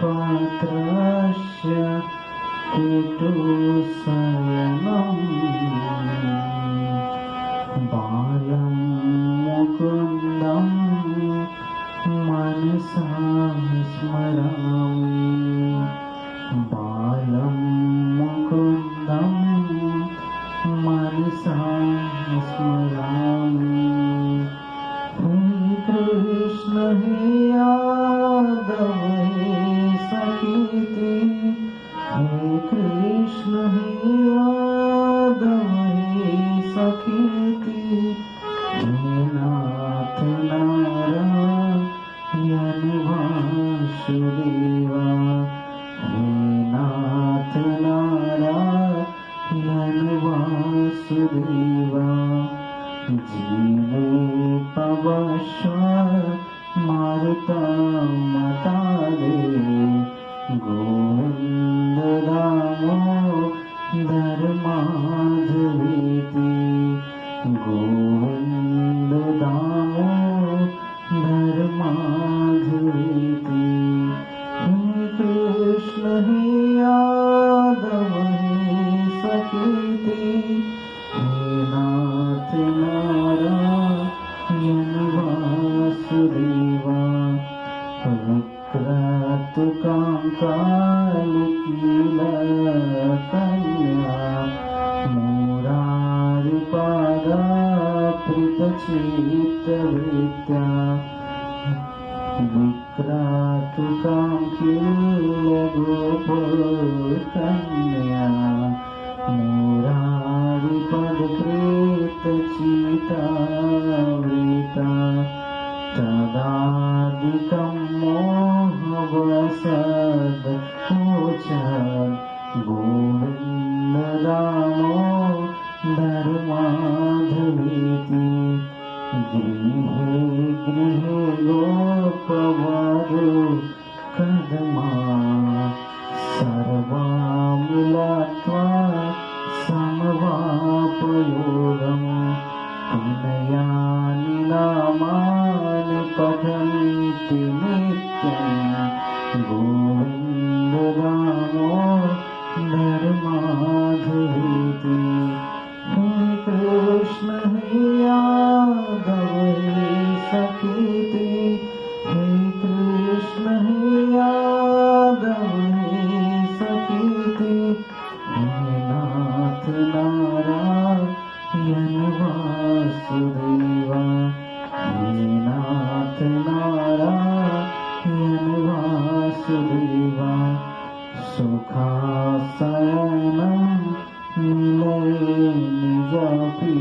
पात्रस्य केटुशयनम् बालं मुकुन्दं मनसा स्मरामि बालं मुकुन्दं मनसा स्मरामि हे कृष्ण हे यादव हे सखीति हे कृष्ण हे यादव हे सखीति हे नाथ नारायण वासुदेवा हे नाथ नारायण वासुदेवा जीवे पवश्व मारुता मता दे गोविंद दामोदर माधवेति गोविंद दामोदर माधवेति हे कृष्ण हे यादव हे सखीति हे नाथ नारायण वासुदेवा विक्रतुकाङ्कालिकीलकन्या मुरारिपादा प्रीतचित्तवृत्या विक्रतुकाङ्किलगोपकन्या मुरारिपदप्रीतचित्तवृता तदादिकं मोहवसद् पूजन् गोविन्द दामोदर माधवेति गृहे गृहे गोपवधू कदमा सर्वा मिलित्वा समवापयोगम् पुनयानि नामानि पठन्ति नित्यं गोविन्द दामोदर माधवेति हे कृष्ण हे यादव हे सखीति हे कृष्ण हे यादव हे सखीति हे नाथ नारायण वासुदेवा हे नाथ नारायण वासुदेवा सुखासनं निलये निजपि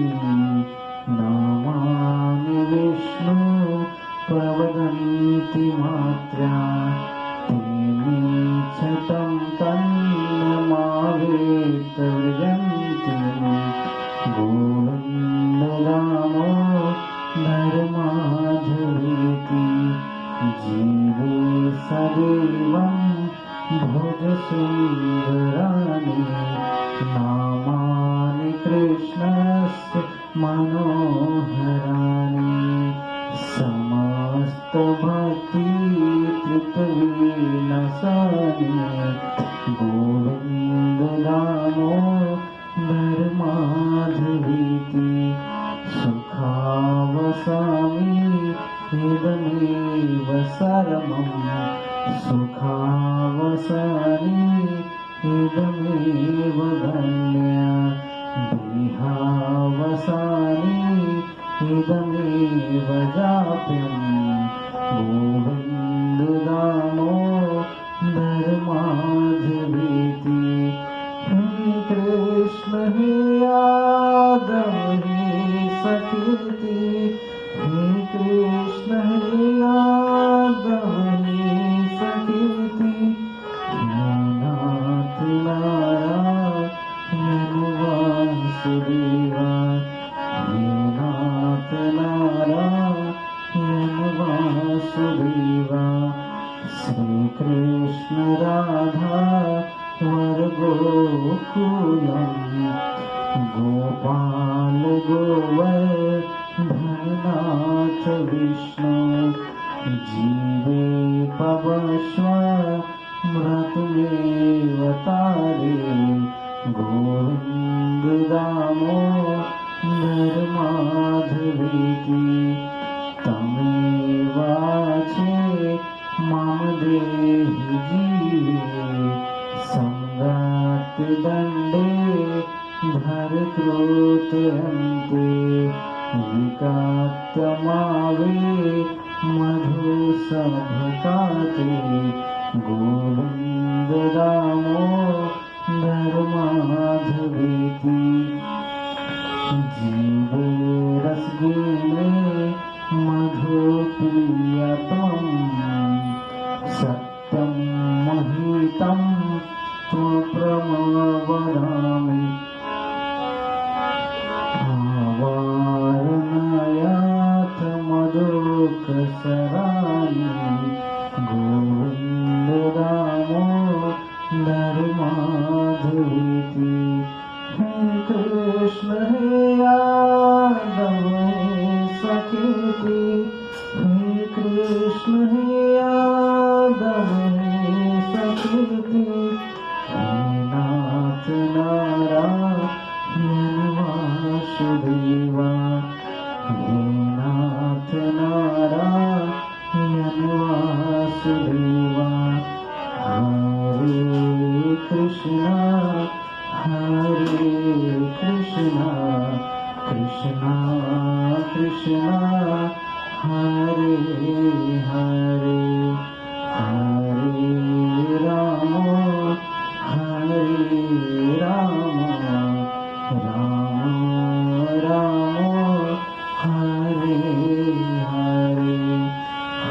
नामानि विष्णु प्रवदन्ति मात्रा तेनीच्छतं तन्नमावेतव्यन्ति गोविन्द दामोदर माधवेति जीवे सदैवं भज सुन्दराणि नामानि कृष्णस्य मनोहराणि समस्तभक्ति तृप्तविनाशानि गोविन्द दामोदर माधवेति सुखावसामि इदमेव सरमं सुखावसानि इदमेव गण्या देहावसानि इदमेव जाप्यं गोविन्द दामोदर माधवेति हे कृष्ण हे यादव हे सखीति हे कृष्ण हे यादव हे सखीति हे नाथ नारायण वासुदेवा हे नाथ नारायण वासुदेवा श्री कृष्ण राधा वर गोकुलम् गोपाल गोवर्धननाथ विष्णु जीवे पवस्व मृतमेवतारे गोविंद दामोदर माधवेति तमेवाचे मम देहि जीवे संगात दंडे धरत्रोतरन्ते विकात्तमावे मधुसभकाते गोविन्द दामोदर माधवेति जीवे रसगीले मधुप्रियतमं सत्यं महितं त्वप्रमवदामि आवारणायाथ मधुकसराणि गोविन्द दामोदर माधवेति हे कृष्ण हे यादव हे सखेति हे कृष्ण हे यादव हे सखेति हे नाथ नारायण वासुदेवा हे नाथ नारायण वासुदेवा हरे कृष्णा कृष्णा कृष्णा हरे हरे हरे राम राम राम हरे हरे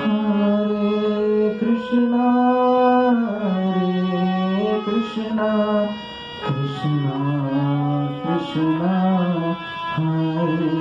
हरे कृष्णा कृष्णा कृष्णा हरे